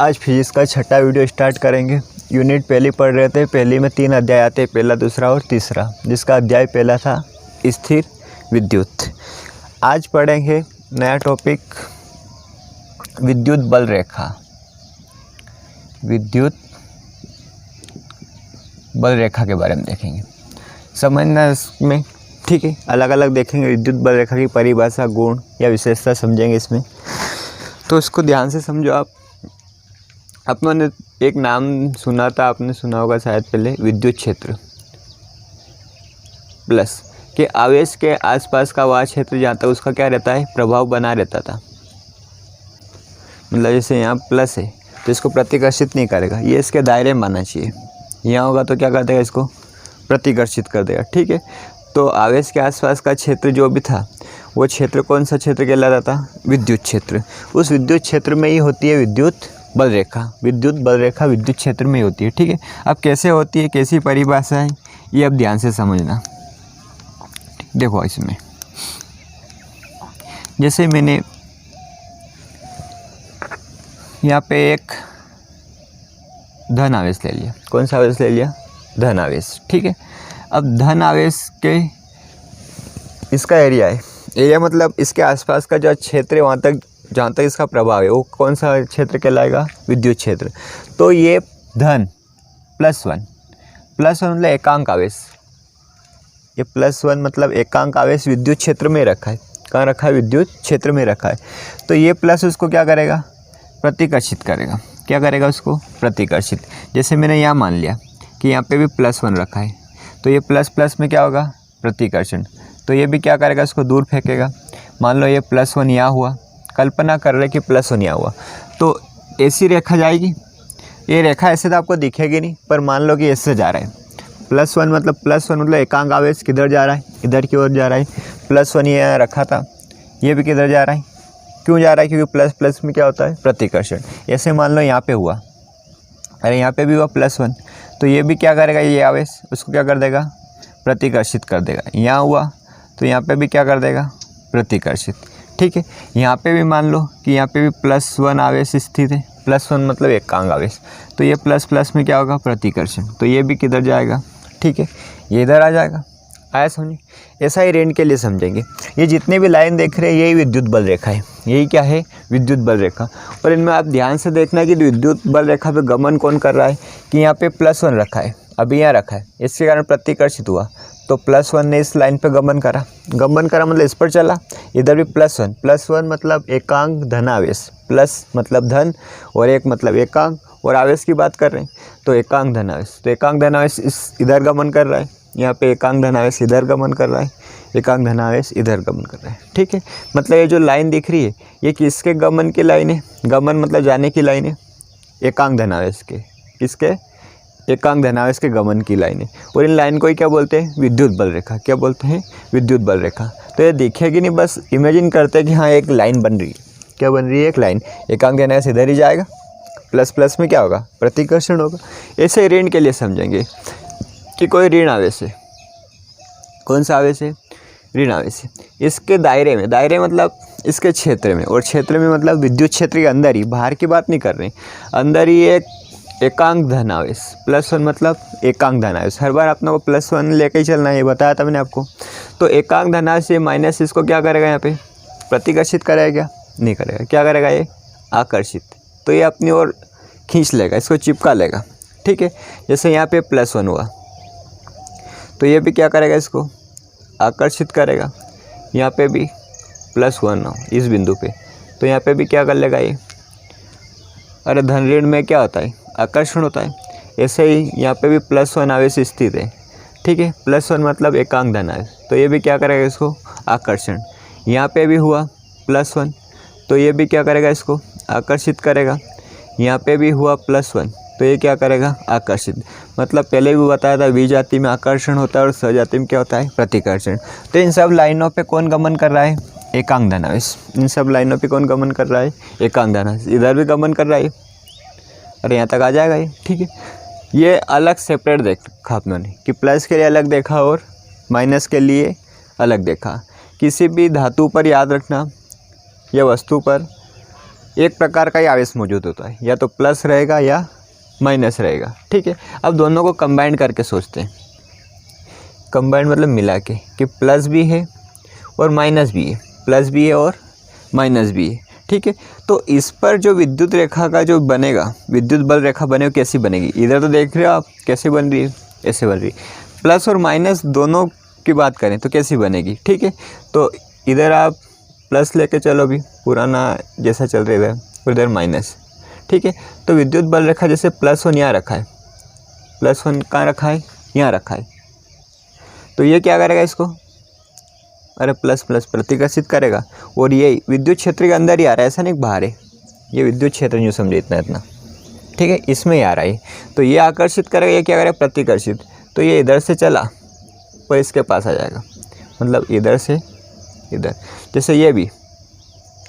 आज फिजिक्स का छठा वीडियो स्टार्ट करेंगे। यूनिट पहली पढ़ रहे थे। पहली में 3 अध्याय आते हैं, पहला, दूसरा और तीसरा, जिसका अध्याय पहला था स्थिर विद्युत। आज पढ़ेंगे नया टॉपिक विद्युत बल रेखा। विद्युत बल रेखा के बारे में देखेंगे, समझना इसमें, ठीक है। अलग अलग देखेंगे विद्युत बल रेखा की परिभाषा, गुण या विशेषता समझेंगे इसमें, तो इसको ध्यान से समझो आप। आपने एक नाम सुना था, आपने सुना होगा शायद पहले, विद्युत क्षेत्र प्लस के आवेश के आसपास का वह क्षेत्र जहाँ तक उसका क्या रहता है, प्रभाव बना रहता था। मतलब जैसे यहाँ प्लस है तो इसको प्रतिकर्षित नहीं करेगा, ये इसके दायरे में आना चाहिए। यहाँ होगा तो क्या कर देगा, इसको प्रतिकर्षित कर देगा, ठीक है। तो आवेश के आसपास का क्षेत्र जो भी था वो क्षेत्र कौन सा क्षेत्र कहलाता था, विद्युत क्षेत्र। उस विद्युत क्षेत्र में ही होती है विद्युत बल रेखा। विद्युत बल रेखा विद्युत क्षेत्र में ही होती है, ठीक है। अब कैसे होती है, कैसी परिभाषा है, ये अब ध्यान से समझना। देखो इसमें जैसे मैंने यहाँ पे एक धन आवेश ले लिया। कौन सा आवेश ले लिया, धन आवेश, ठीक है। अब धन आवेश के इसका एरिया है, एरिया मतलब इसके आसपास का जो क्षेत्र है वहाँ तक जहाँ तक इसका प्रभाव है वो कौन सा क्षेत्र कहलाएगा, विद्युत क्षेत्र। तो ये धन +1 मतलब एकांक आवेश, ये +1 मतलब एकांक आवेश विद्युत क्षेत्र में रखा है। कहाँ रखा है, विद्युत क्षेत्र में रखा है। तो ये प्लस उसको क्या करेगा, प्रतिकर्षित करेगा। क्या करेगा, उसको प्रतिकर्षित। जैसे मैंने यहाँ मान लिया कि यहाँ पे भी +1 रखा है, तो ये प्लस प्लस में क्या होगा, प्रतिकर्षण। तो ये भी क्या करेगा, इसको दूर फेंकेगा। मान लो ये +1 यहाँ हुआ, कल्पना कर रहे कि +1 यहाँ हुआ, तो ऐसी रेखा जाएगी। ये रेखा ऐसे तो आपको दिखेगी नहीं, पर मान लो कि ऐसे जा रहा है। +1 मतलब एकांक आवेश किधर जा रहा है, इधर की ओर जा रहा है। +1 ये यहाँ रखा था, ये भी किधर जा रहा है, क्यों जा रहा है, क्योंकि प्लस प्लस में क्या होता है, प्रतिकर्षण। ऐसे मान लो यहाँ पे हुआ, अरे यहाँ पे भी हुआ +1, तो ये भी क्या करेगा, ये आवेश उसको क्या कर देगा, प्रतिकर्षित कर देगा। यहाँ हुआ तो यहाँ पे भी क्या कर देगा, प्रतिकर्षित, ठीक है। यहाँ पे भी मान लो कि यहाँ पे भी +1 आवेश स्थित है। +1 मतलब एकांक आवेश, तो ये प्लस प्लस में क्या होगा, प्रतिकर्षण। तो ये भी किधर जाएगा, ठीक है, ये इधर आ जाएगा। आया समझे। ऐसा ही रेंज के लिए समझेंगे। ये जितने भी लाइन देख रहे हैं यही विद्युत बल रेखा है। यही क्या है, विद्युत बल रेखा। और इनमें आप ध्यान से देखना कि विद्युत बल रेखा पे गमन कौन कर रहा है, कि यहाँ पे +1 रखा है, अभी यहाँ रखा है, इसके कारण प्रतिकर्षित हुआ। तो +1 ने इस लाइन पे गमन करा मतलब इस पर चला, इधर भी +1 मतलब एकांक धनावेश। प्लस मतलब धन और एक मतलब एकांक, और आवेश की बात कर रहे हैं तो एकांक धनावेश। तो एकांक धनावेश इस इधर गमन कर रहा है, यहाँ पे एकांक धनावेश इधर गमन कर रहा है, एकांक धनावेश इधर गमन कर रहा है, ठीक है। मतलब ये जो लाइन दिख रही है ये किसके गमन की लाइन है, गमन मतलब जाने की लाइन है, एकांक धनावेश के, किसके, एकांक धनावेश के गमन की लाइन है। और इन लाइन को ही क्या बोलते हैं, विद्युत बल रेखा। क्या बोलते हैं, विद्युत बल रेखा। तो ये दिखेगी नहीं, बस इमेजिन करते हैं कि हाँ एक लाइन बन रही है। क्या बन रही है, एक लाइन। एकांक धनावेश इधर ही जाएगा, प्लस प्लस में क्या होगा, प्रतिकर्षण होगा। ऐसे ऋण के लिए समझेंगे कि कोई ऋण आवेश है। कौन सा आवेश है, ऋण आवेश है। इसके दायरे में, दायरे मतलब इसके क्षेत्र में, और क्षेत्र में मतलब विद्युत क्षेत्र के अंदर ही, बाहर की बात नहीं कर रहे, अंदर ही एक एकांक धन आवेश। +1 मतलब एकांक धन आवेश। हर बार अपने को +1 लेके ही चलना है, ये बताया था मैंने आपको। तो एकांक धन आवेश ये माइनस इसको क्या करेगा, यहाँ पे प्रतिकर्षित करेगा क्या, नहीं करेगा। क्या करेगा, ये आकर्षित। तो ये अपनी ओर खींच लेगा, इसको चिपका लेगा, ठीक है। जैसे यहाँ पे +1 हुआ तो ये भी क्या करेगा, इसको आकर्षित करेगा। यहाँ पे भी +1 हो इस बिंदु पे, तो यहाँ पे भी क्या कर लेगा ये, अरे धन ऋण में क्या होता है, आकर्षण होता है। ऐसे ही यहाँ पे भी +1 आवेश स्थित है, ठीक है। +1 मतलब एकांक धन आवेश, तो ये भी क्या करेगा, इसको आकर्षण। यहाँ पे भी हुआ +1, तो ये भी क्या करेगा, इसको आकर्षित करेगा। यहाँ पे भी हुआ +1, तो ये क्या करेगा, आकर्षित। मतलब पहले भी बताया था विजाति में आकर्षण होता है और सजाति में क्या होता है, प्रतिकर्षण। तो इन सब लाइनों पे कौन गमन कर रहा है, एकांक धनावेश। इन सब लाइनों पे कौन गमन कर रहा है, एकांक धनावेश। इधर भी गमन कर रहा है, अरे यहाँ तक आ जाएगा ये, ठीक है। ये अलग सेपरेट देखा आपने कि प्लस के लिए अलग देखा और माइनस के लिए अलग देखा। किसी भी धातु पर याद रखना या वस्तु पर एक प्रकार का ही आवेश मौजूद होता है, या तो प्लस रहेगा या माइनस रहेगा, ठीक है। अब दोनों को कंबाइन करके सोचते हैं, कंबाइन मतलब मिला के, कि प्लस भी है और माइनस भी है, प्लस भी है और माइनस भी है, ठीक है। तो इस पर जो विद्युत रेखा का जो बनेगा, विद्युत बल रेखा बने, कैसी बनेगी? इधर तो देख रहे हो आप कैसे बन रही है, ऐसे बन रही है। प्लस और माइनस दोनों की बात करें तो कैसी बनेगी, ठीक है। तो इधर आप प्लस लेके चलो, भी पुराना जैसा चल रहा है, और इधर माइनस, ठीक है। तो विद्युत बल रेखा जैसे +1 यहाँ रखा है, +1 कहाँ रखा है? यहाँ रखा है। तो ये क्या करेगा इसको? अरे प्लस प्लस प्रतिकर्षित करेगा, और ये विद्युत क्षेत्र के अंदर ही आ रहा है, ऐसा नहीं बाहर है। ये विद्युत क्षेत्र जो समझे इतना, ठीक है, इसमें ही आ रहा है। तो ये आकर्षित करेगा, ये क्या करेगा? प्रतिकर्षित। तो ये इधर से चला पर इसके पास आ जाएगा, मतलब इधर से इधर। जैसे ये भी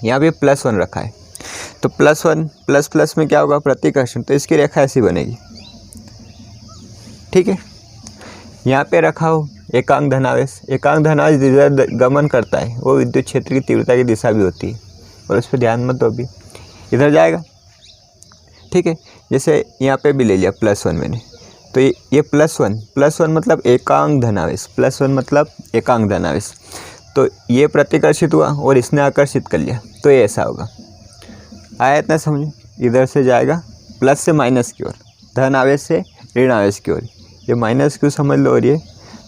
यहाँ भी +1 रखा है, तो +1 प्लस प्लस में क्या होगा? प्रतिकर्षण। तो इसकी रेखा ऐसी बनेगी, ठीक है। यहाँ पे रखा हो एकांक धनावेश, एकांक धनावेश जिधर गमन करता है वो विद्युत क्षेत्र की तीव्रता की दिशा भी होती है, और उस पर ध्यान मत दो, अभी इधर जाएगा, ठीक है। जैसे यहाँ पे भी ले लिया +1 मैंने, तो ये +1 मतलब एकांक धनावेश, +1 मतलब एकांक धनावेश। तो ये प्रतिकर्षित हुआ और इसने आकर्षित कर लिया, तो ये ऐसा होगा। आया इतना समझो? इधर से जाएगा प्लस से माइनस की ओर, धन आवेश से ऋण आवेश की ओर। ये माइनस क्यों समझ लो और ये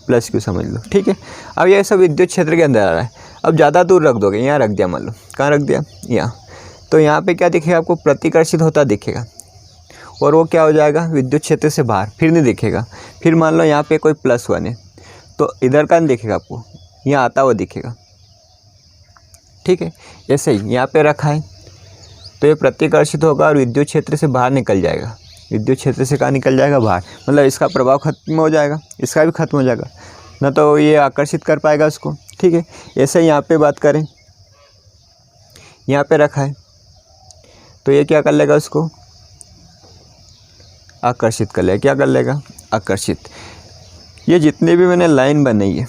प्लस क्यों समझ लो, ठीक है। अब ये सब विद्युत क्षेत्र के अंदर आ रहा है। अब ज़्यादा दूर रख दोगे, यहाँ रख दिया मान लो, कहाँ रख दिया? यहाँ। तो यहाँ पे क्या दिखेगा आपको? प्रतिकर्षित होता दिखेगा, और वो क्या हो जाएगा? विद्युत क्षेत्र से बाहर, फिर नहीं दिखेगा। फिर मान लो यहाँ पे कोई +1 है, तो इधर का नहीं दिखेगा आपको, यहाँ आता हुआ दिखेगा, ठीक है। ऐसे ही यहाँ पे रखा है, तो ये प्रतिकर्षित होगा और विद्युत क्षेत्र से बाहर निकल जाएगा। विद्युत क्षेत्र से कहाँ निकल जाएगा? बाहर, मतलब इसका प्रभाव खत्म हो जाएगा, इसका भी खत्म हो जाएगा, ना तो ये आकर्षित कर पाएगा उसको, ठीक है। ऐसे ही यहाँ पे बात करें, यहाँ पे रखा है, तो ये क्या कर लेगा? उसको आकर्षित कर लेगा। क्या कर लेगा? आकर्षित। ये जितने भी मैंने लाइन बनाई है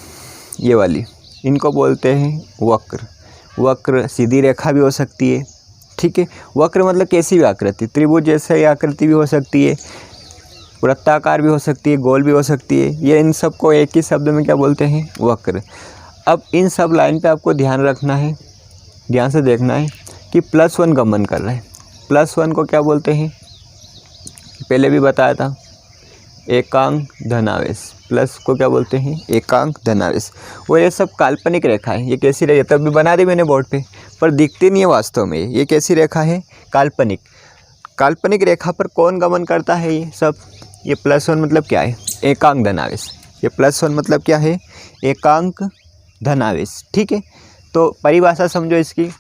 ये वाली, इनको बोलते हैं वक्र। वक्र सीधी रेखा भी हो सकती है, ठीक है। वक्र मतलब कैसी भी आकृति, त्रिभुज जैसी आकृति भी हो सकती है, वृत्ताकार भी हो सकती है, गोल भी हो सकती है। ये इन सब को एक ही शब्द में क्या बोलते हैं? वक्र। अब इन सब लाइन पे आपको ध्यान रखना है, ध्यान से देखना है कि +1 गमन कर रहा है। +1 को क्या बोलते हैं? पहले भी बताया था, एकांक धनावेश। प्लस को क्या बोलते हैं? एकांक धनावेश। और ये सब काल्पनिक रेखा है। ये कैसी रेखा? तब भी बना दी मैंने बोर्ड पे, पर दिखती नहीं है वास्तव में। ये कैसी रेखा है? काल्पनिक। काल्पनिक रेखा पर कौन गमन करता है? ये सब। ये +1 मतलब क्या है? एकांक धनावेश। ये +1 मतलब क्या है? एकांक धनावेश, ठीक है। तो परिभाषा समझो इसकी,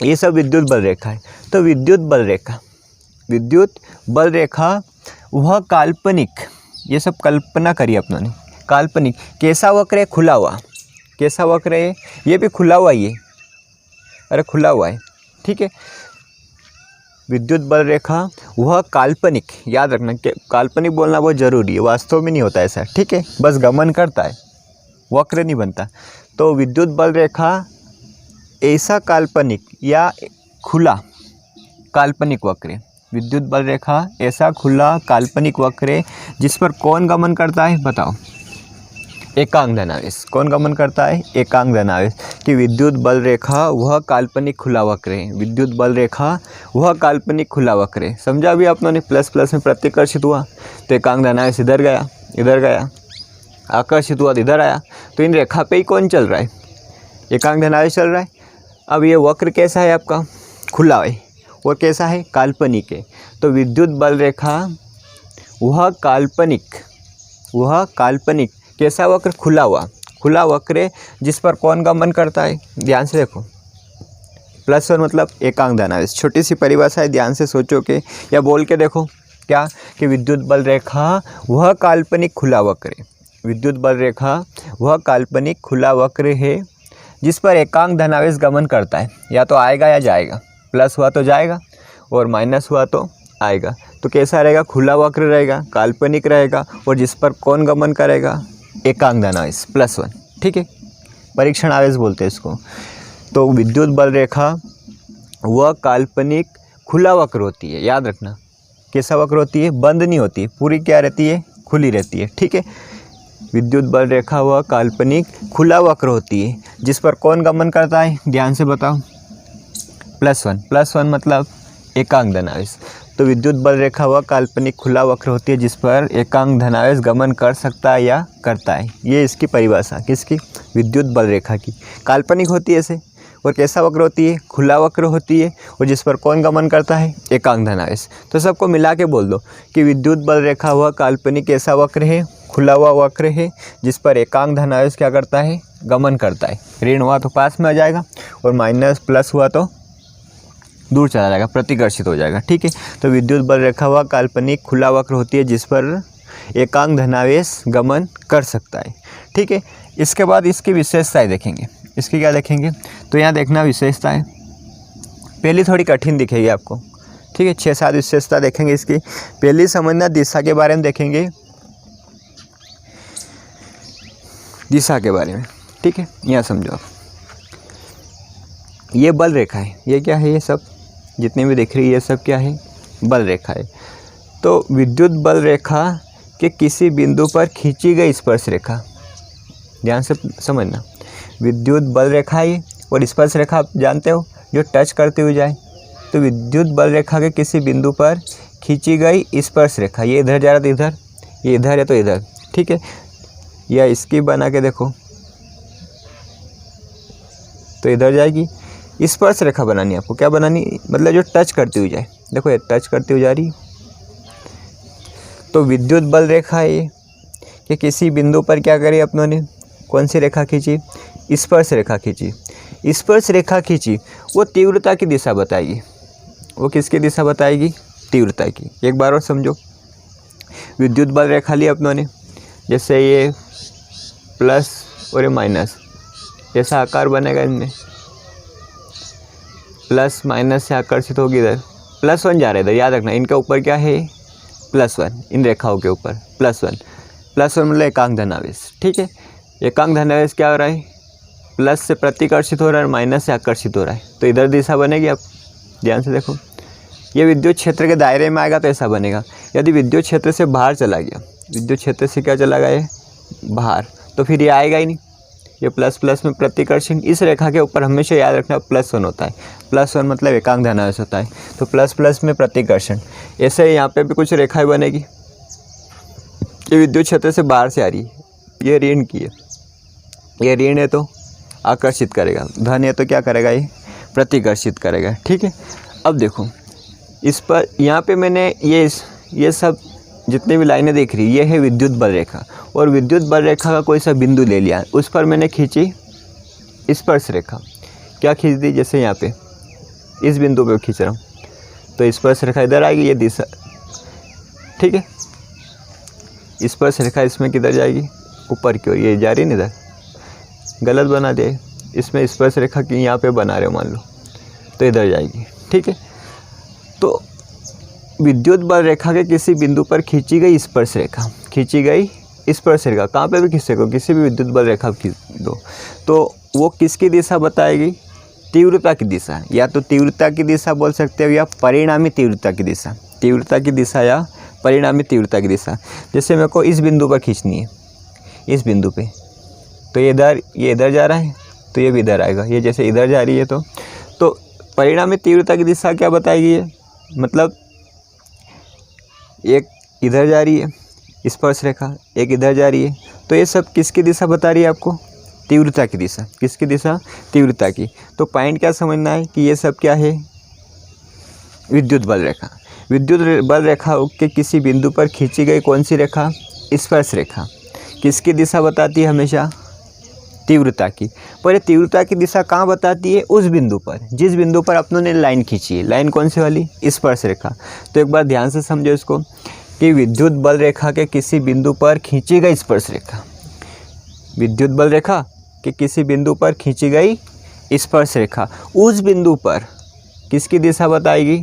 ये सब विद्युत बल रेखा है। तो विद्युत बल रेखा, विद्युत बल रेखा वह काल्पनिक, ये सब कल्पना करी अपनों ने, काल्पनिक। कैसा वक्र है? खुला हुआ। कैसा वक्र है? ये भी खुला हुआ ही है, अरे खुला हुआ है, ठीक है। विद्युत बल रेखा वह काल्पनिक, याद रखना कि काल्पनिक बोलना बहुत जरूरी है, वास्तव में नहीं होता ऐसा, ठीक है। बस गमन करता है, वक्र नहीं बनता। तो विद्युत बल रेखा ऐसा काल्पनिक या खुला काल्पनिक वक्र है। विद्युत बल रेखा ऐसा खुला काल्पनिक वक्र है जिस पर कौन गमन करता है? बताओ। एकांक धनावेश। कौन गमन करता है? एकांक धनावेश। कि विद्युत बल रेखा वह काल्पनिक खुला वक्र है। विद्युत बल रेखा वह काल्पनिक खुला वक्र है। समझा भी आप लोगों ने? प्लस प्लस में प्रतिकर्षित हुआ तो एकांक धनावेश इधर गया, इधर गया, आकर्षित हुआ तो इधर आया। तो इन रेखा पे ही कौन चल रहा है? एकांक धनावेश चल रहा है। अब ये वक्र कैसा है आपका? खुला है। और कैसा है? काल्पनिक है। तो विद्युत बल रेखा वह काल्पनिक कैसा वक्र? खुला हुआ। खुला वक्र है जिस पर कौन गमन करता है? ध्यान से देखो, +1 मतलब एकांक धनावेश। छोटी सी परिभाषा है, ध्यान से सोचो के या बोल के देखो। क्या? कि विद्युत बल रेखा वह काल्पनिक खुला वक्र है। विद्युत बल रेखा वह काल्पनिक खुला वक्र है जिस पर एकांक धनावेश गमन करता है। या तो आएगा या जाएगा। प्लस हुआ तो जाएगा और माइनस हुआ तो आएगा। तो कैसा रहेगा? खुला वक्र रहेगा, काल्पनिक रहेगा, और जिस पर कौन गमन करेगा? एकांक धनावेश +1, ठीक है। परीक्षण आवेश बोलते हैं इसको। तो विद्युत बल रेखा वह काल्पनिक खुला वक्र होती है। याद रखना, कैसा वक्र होती है? बंद नहीं होती, पूरी क्या रहती है? खुली रहती है। ठीक है, विद्युत बल रेखा वह काल्पनिक खुला वक्र होती है जिस पर कौन गमन करता है? ध्यान से बताओ। +1 मतलब एकांक धनावेश। तो विद्युत बल रेखा वह काल्पनिक खुला वक्र होती है जिस पर एकांक धनावेश गमन कर सकता है या करता है। ये इसकी परिभाषा किसकी? विद्युत बल रेखा की। काल्पनिक होती है ऐसे, और कैसा वक्र होती है? खुला वक्र होती है, और जिस पर कौन गमन करता है? एकांक धनावेश। तो सबको मिला के बोल दो कि विद्युत बल रेखा वह काल्पनिक कैसा वक्र है? खुला हुआ वक्र है जिस पर एकांक धनावेश क्या करता है? गमन करता है। ऋण हुआ तो पास में आ जाएगा, और माइनस प्लस हुआ तो दूर चला जाएगा, प्रतिकर्षित हो जाएगा। ठीक है, तो विद्युत बल रेखा वह काल्पनिक खुला वक्र होती है जिस पर एकांक धनावेश गमन कर सकता है। ठीक है, इसके बाद इसकी विशेषताएं देखेंगे। इसकी क्या देखेंगे? तो यहाँ देखना विशेषताएं, पहली थोड़ी कठिन दिखेगी आपको। ठीक है, 6-7 विशेषता देखेंगे इसकी। पहली समझना दिशा के बारे में देखेंगे, दिशा के बारे में। ठीक है, यहाँ समझो। ये बल रेखा है, ये क्या है? ये सब जितने भी देख रही है ये सब क्या है? बल रेखा है। तो विद्युत बल रेखा के किसी बिंदु पर खींची गई स्पर्श रेखा, ध्यान से समझना। विद्युत बल रेखा है और स्पर्श रेखा आप जानते हो जो टच करते हुए जाए। तो विद्युत बल रेखा के किसी बिंदु पर खींची गई स्पर्श रेखा, ये इधर जा रहा था इधर, ये इधर है तो इधर। ठीक है, या इसकी बना के देखो तो इधर जाएगी। स्पर्श रेखा बनानी है आपको। क्या बनानी? मतलब जो टच करती हुई जाए। देखो ये टच करती हुई जा रही। तो विद्युत बल रेखा है कि किसी बिंदु पर क्या करी अपनों ने? कौन सी रेखा खींची? स्पर्श रेखा खींची। स्पर्श रेखा खींची, वो तीव्रता की दिशा बताएगी। वो किसकी दिशा बताएगी? तीव्रता की। एक बार और समझो, विद्युत बल रेखा ली अपनों ने, जैसे ये प्लस और ये माइनस, जैसा आकार बनेगा इनमें, प्लस माइनस से आकर्षित होगी इधर। +1 जा रहा है इधर, याद रखना। इनके ऊपर क्या है? +1, इन रेखाओं के ऊपर +1 मतलब एकांक धनावेश। ठीक है, एकांक धनावेश क्या हो रहा है? प्लस से प्रतिकर्षित हो रहा है और माइनस से आकर्षित हो रहा है। तो इधर दिशा बनेगी। आप ध्यान से देखो, ये विद्युत क्षेत्र के दायरे में आएगा तो ऐसा बनेगा। यदि विद्युत क्षेत्र से बाहर चला गया, विद्युत क्षेत्र से क्या चला गया? बाहर, तो फिर ये आएगा ही नहीं। ये प्लस में प्रतिकर्षण, इस रेखा के ऊपर हमेशा याद रखना +1 होता है। +1 मतलब एकांक धनावेश होता है। तो प्लस में प्रतिकर्षण। ऐसे ही यहाँ पे भी कुछ रेखाएं बनेगी। ये विद्युत क्षेत्र से बाहर से आ रही है, ये ऋण की है, ये ऋण है तो आकर्षित करेगा, धन है तो क्या करेगा? ये प्रतिकर्षित करेगा। ठीक है, अब देखो इस पर, यहाँ पे मैंने ये सब जितने भी लाइनें देख रही, ये है विद्युत बल रेखा। और विद्युत बल रेखा का कोई सा बिंदु ले लिया, उस पर मैंने खींची स्पर्श रेखा। क्या खींच दी? जैसे यहाँ पे इस बिंदु पे खींच रहा हूँ, तो स्पर्श रेखा इधर आएगी, ये दिशा। ठीक है, स्पर्श रेखा इसमें किधर जाएगी? ऊपर की ओर। ये जा रही है इधर, गलत बना दिया। इसमें स्पर्श रेखा की यहाँ पे बना रहे हो मान लो, तो इधर जाएगी। ठीक है, तो विद्युत बल रेखा के किसी बिंदु पर खींची गई स्पर्श रेखा, खींची गई स्पर्श रेखा कहाँ पे भी खींच सको, किसी भी विद्युत बल रेखा खींच दो, तो वो किसकी दिशा बताएगी? तीव्रता की दिशा। या तो तीव्रता की दिशा बोल सकते हो, या परिणामी तीव्रता की दिशा। तीव्रता की दिशा या परिणामी तीव्रता की दिशा। जैसे मेरे को इस बिंदु पर खींचनी है, इस बिंदु पे, तो ये इधर जा रहा है, तो ये भी इधर आएगा। ये जैसे इधर जा रही है, तो परिणामी तीव्रता की दिशा क्या बताएगी? ये मतलब एक इधर जा रही है स्पर्श रेखा, एक इधर जा रही है, तो ये सब किसकी दिशा बता रही है आपको? तीव्रता की दिशा। किसकी दिशा? तीव्रता की। तो पॉइंट क्या समझना है कि ये सब क्या है? विद्युत बल रेखा। विद्युत बल रेखा के किसी बिंदु पर खींची गई कौन सी रेखा? स्पर्श रेखा। किसकी दिशा बताती है? हमेशा तीव्रता की। पर ये तीव्रता की दिशा कहाँ बताती है? उस बिंदु पर, जिस बिंदु पर अपनों ने लाइन खींची है। लाइन कौन सी वाली? स्पर्श रेखा। तो एक बार ध्यान से समझो इसको कि विद्युत बल रेखा के किसी बिंदु पर खींची गई स्पर्श रेखा, विद्युत बल रेखा के किसी बिंदु पर खींची गई स्पर्श रेखा, उस बिंदु पर किसकी दिशा बताएगी?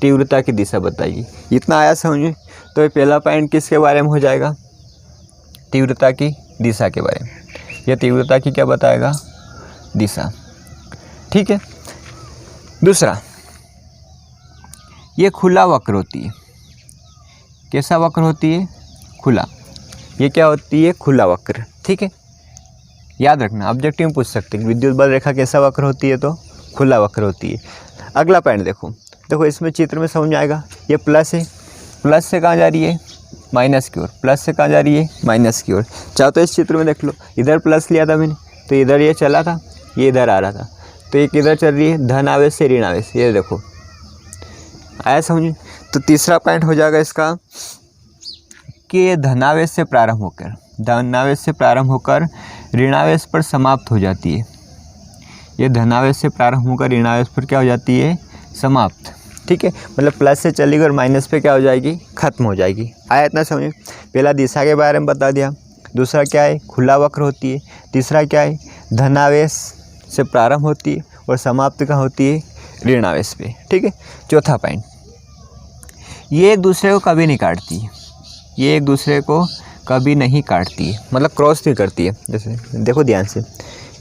तीव्रता की दिशा बताएगी। इतना आया समझ? तो ये पहला पॉइंट किसके बारे में हो जाएगा? तीव्रता की दिशा के बारे में। यह तीव्रता की क्या बताएगा? दिशा। ठीक है, दूसरा, ये खुला वक्र होती है। कैसा वक्र होती है? खुला। ये क्या होती है? खुला वक्र। ठीक है, याद रखना, ऑब्जेक्टिव में पूछ सकते हैं विद्युत बल रेखा कैसा वक्र होती है, तो खुला वक्र होती है। अगला पॉइंट देखो, देखो इसमें चित्र में समझ में आएगा। ये प्लस है, प्लस से कहाँ जा रही है? माइनस की ओर। प्लस से कहाँ जा रही है? माइनस की ओर। चाहो तो इस चित्र में देख लो, इधर प्लस लिया था मैंने, तो इधर ये चला था, ये इधर आ रहा था, तो ये किधर चल रही है? धन आवेश से ऋण आवेश। ये देखो, आया समझ? तो तीसरा पॉइंट हो जाएगा इसका कि ये धनावेश से प्रारंभ होकर ऋणावेश पर समाप्त हो जाती है। ये धनावेश से प्रारंभ होकर ऋणावेश पर क्या हो जाती है? समाप्त। ठीक है, मतलब प्लस से चली गई और माइनस पे क्या हो जाएगी? खत्म हो जाएगी। आया इतना समझ? पहला दिशा के बारे में बता दिया, दूसरा क्या है? खुला वक्र होती है, तीसरा क्या है? धनावेश से प्रारंभ होती है और समाप्त कहाँ होती है? ऋणावेश पे। ठीक है, चौथा पॉइंट, ये एक दूसरे को कभी नहीं काटती है। ये एक दूसरे को कभी नहीं काटती है, मतलब क्रॉस नहीं करती है। जैसे देखो ध्यान से,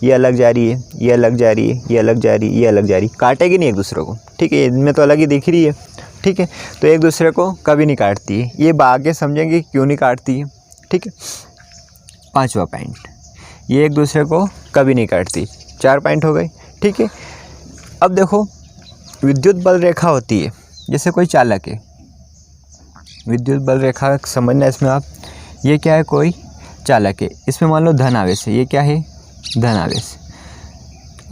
ये अलग जा रही है, ये अलग जा रही है, ये अलग जा रही है, ये अलग जा रही है, काटेगी नहीं एक दूसरे को। ठीक है, इनमें तो अलग ही दिख रही है। ठीक है, तो एक दूसरे को कभी नहीं काटती है। ये आगे समझेंगे क्यों नहीं काटती है। ठीक है, पांचवा पॉइंट, ये एक दूसरे को कभी नहीं काटती। 4 पॉइंट हो गए। ठीक है, अब देखो विद्युत बल रेखा होती है, जैसे कोई चालक है, विद्युत बल रेखा समझना इसमें आप, ये क्या है? कोई चालक है, इसमें मान लो धन आवेश है, ये क्या है? धन आवेश।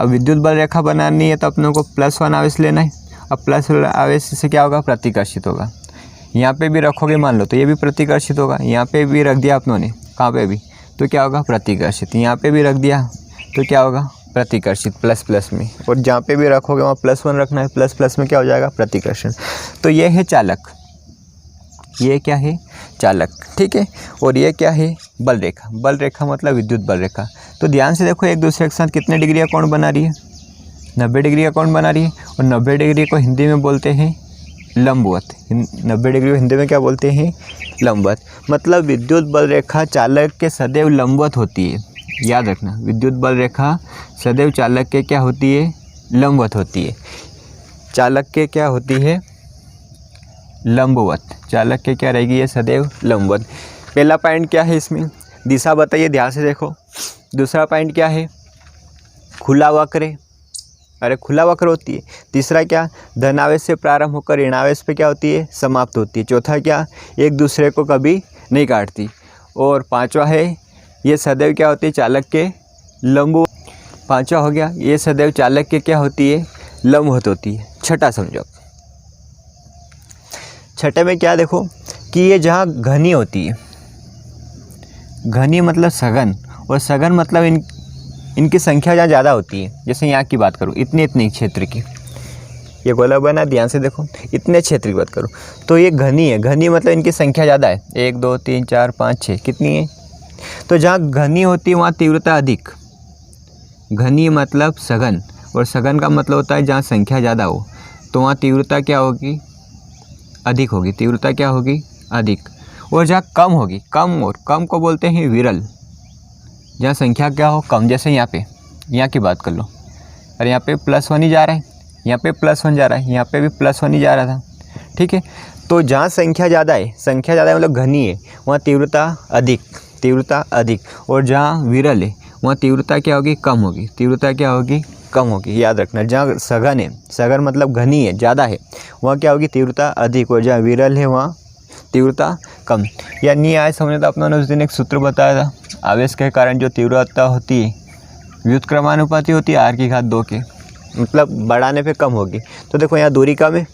अब विद्युत बल रेखा बनानी है तो अपने को +1 आवेश लेना है। अब प्लस आवेश से क्या होगा? प्रतिकर्षित होगा। यहाँ पे भी रखोगे मान लो तो ये भी प्रतिकर्षित होगा। यहाँ पे भी रख दिया आपने, कहाँ पे भी, तो क्या होगा? प्रतिकर्षित। यहाँ पे भी रख दिया तो क्या होगा? प्रतिकर्षित, प्लस प्लस में। और जहाँ पे भी रखोगे वहाँ +1 रखना है, प्लस प्लस में क्या हो जाएगा? प्रतिकर्षण। तो ये है चालक, ये क्या है? चालक। ठीक है, और ये क्या है? बल रेखा। बल रेखा मतलब विद्युत बल रेखा। तो ध्यान से देखो, एक दूसरे के साथ कितने डिग्री का कोण बना रही है? 90 डिग्री का कोण बना रही है। और 90 डिग्री को हिंदी में बोलते हैं लंबवत। 90 डिग्री को हिंदी में क्या बोलते हैं? लंबवत। मतलब विद्युत बल रेखा चालक के सदैव लंबवत होती है। याद रखना, विद्युत बल रेखा सदैव चालक के क्या होती है? लंबवत होती है। चालक के क्या होती है? लंबवत। चालक के क्या रहेगी? ये सदैव लंबवत। पहला पॉइंट क्या है इसमें? दिशा बताइए, ध्यान से देखो। दूसरा पॉइंट क्या है? खुला वक्र। अरे खुला वक्र होती है। तीसरा क्या? धनावेश से प्रारंभ होकर ऋणावेश पे क्या होती है? समाप्त होती है। चौथा क्या? एक दूसरे को कभी नहीं काटती। और पांचवा है, ये सदैव क्या होती है? चालक के लंबवत। पांचवा हो गया, ये सदैव चालक के क्या होती है? लंबवत होती है। छठा समझो। छठे में क्या देखो कि ये जहाँ घनी होती है, घनी मतलब सघन, और सघन मतलब इनकी संख्या जहाँ ज़्यादा होती है। जैसे यहाँ की बात करूँ, इतने क्षेत्र की, ये गोला बना, ध्यान से देखो, इतने क्षेत्र की बात करूँ तो ये घनी है। घनी मतलब इनकी संख्या ज़्यादा है, 1 2 3 4 5 6, कितनी है? तो जहाँ घनी होती है वहाँ तीव्रता अधिक। घनी मतलब सघन, और सघन का मतलब होता है जहाँ संख्या ज़्यादा हो, तो वहाँ तीव्रता क्या होगी? अधिक होगी। तीव्रता क्या होगी? अधिक। और जहाँ कम होगी, कम, और कम को बोलते हैं विरल। जहाँ संख्या क्या हो? कम। जैसे यहाँ पे, यहाँ की बात कर लो, अरे यहाँ पे +1 ही जा रहा है, यहाँ पे +1 जा रहा है, यहाँ पे भी +1 ही जा रहा था। ठीक है, तो जहाँ संख्या ज़्यादा है, संख्या ज़्यादा है मतलब घनी है, वहाँ तीव्रता अधिक, तीव्रता अधिक। और जहाँ विरल है वहाँ तीव्रता क्या होगी? कम होगी। तीव्रता क्या होगी? कम होगी। याद रखना, जहाँ सघन है, सघन मतलब घनी है, ज़्यादा है, वहाँ क्या होगी? तीव्रता अधिक। और जहाँ विरल है वहाँ तीव्रता कम। या नहीं आए समझे तो अपनों ने उस दिन एक सूत्र बताया था, आवेश के कारण जो तीव्रता होती है व्युत्क्रमानुपाती होती है r⁴ के, मतलब बढ़ाने पे कम होगी। तो देखो यहाँ दूरी कम है,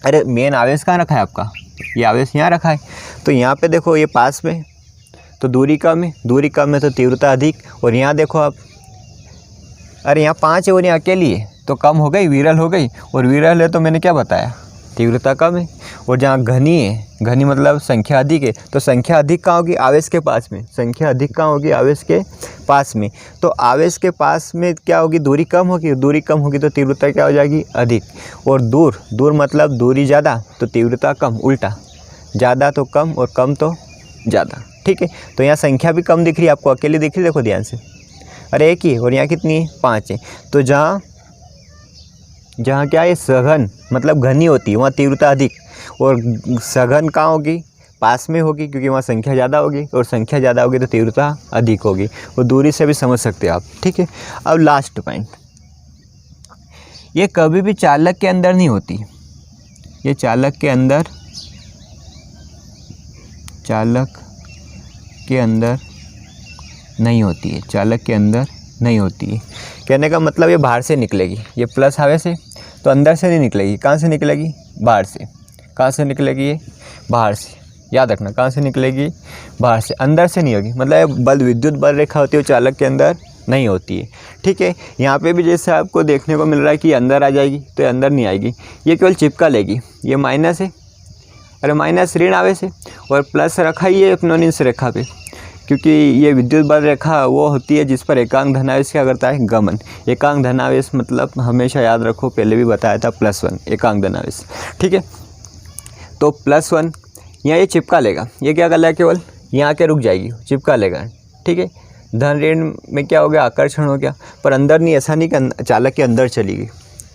अरे मेन आवेश कहाँ रखा है आपका? ये आवेश यहाँ रखा है, तो यहाँ पे देखो ये पास में, तो दूरी कम है, दूरी कम है तो तीव्रता अधिक। और यहाँ देखो आप, अरे यहाँ 5 है और यहाँ अकेली है, तो कम हो गई, विरल हो गई। और विरल है तो मैंने क्या बताया? तीव्रता कम है। और जहाँ घनी है, घनी मतलब संख्या अधिक है, तो संख्या अधिक कहाँ होगी? आवेश के पास में। संख्या अधिक कहाँ होगी? आवेश के पास में। तो आवेश के पास में क्या होगी? दूरी कम होगी। दूरी कम होगी तो तीव्रता क्या हो जाएगी? अधिक। और दूर, दूर मतलब दूरी ज़्यादा तो तीव्रता कम, उल्टा, ज़्यादा तो कम और कम तो ज़्यादा। ठीक है, तो यहाँ संख्या भी कम दिख रही है आपको, अकेली दिख रही है, देखो ध्यान से, अरे एक ही है, और यहाँ कितनी है? 5 है। तो जहाँ जहाँ क्या है सघन मतलब घनी होती है वहाँ तीव्रता अधिक, और सघन कहाँ होगी, पास में होगी, क्योंकि वहाँ संख्या ज़्यादा होगी, और संख्या ज़्यादा होगी तो तीव्रता अधिक होगी। वो दूरी से भी समझ सकते हैं आप, ठीक है। अब लास्ट पॉइंट, ये कभी भी चालक के अंदर नहीं होती, ये चालक के अंदर नहीं होती है, चालक के अंदर नहीं होती है। कहने का मतलब ये बाहर से निकलेगी, ये प्लस हवा से, तो अंदर से नहीं निकलेगी, कहाँ से निकलेगी, बाहर से। कहाँ से निकलेगी, ये बाहर से, याद रखना, कहाँ से निकलेगी, बाहर से, अंदर से नहीं होगी। मतलब बल, विद्युत बल रेखा होती है वो चालक के अंदर नहीं होती है, ठीक है। यहाँ पे भी जैसे आपको देखने को मिल रहा है कि अंदर आ जाएगी, तो ये अंदर नहीं आएगी, ये केवल चिपका लेगी। ये माइनस है, अरे माइनस ऋण आवेश है, और प्लस रखा ही है अपनोनियंस रेखा पे, क्योंकि ये विद्युत बल रेखा वो होती है जिस पर एकांक धनावेश क्या करता है, गमन। एकांक धनावेश मतलब हमेशा याद रखो, पहले भी बताया था, +1 एकांक धनावेश, ठीक है। तो +1 यहाँ ये चिपका लेगा, ये क्या कर लेगा, केवल यहाँ के रुक जाएगी, चिपका लेगा, ठीक है। धन ऋण में क्या हो गया, आकर्षण हो गया, पर अंदर नहीं, ऐसा नहीं कि चालक के अंदर चली गई,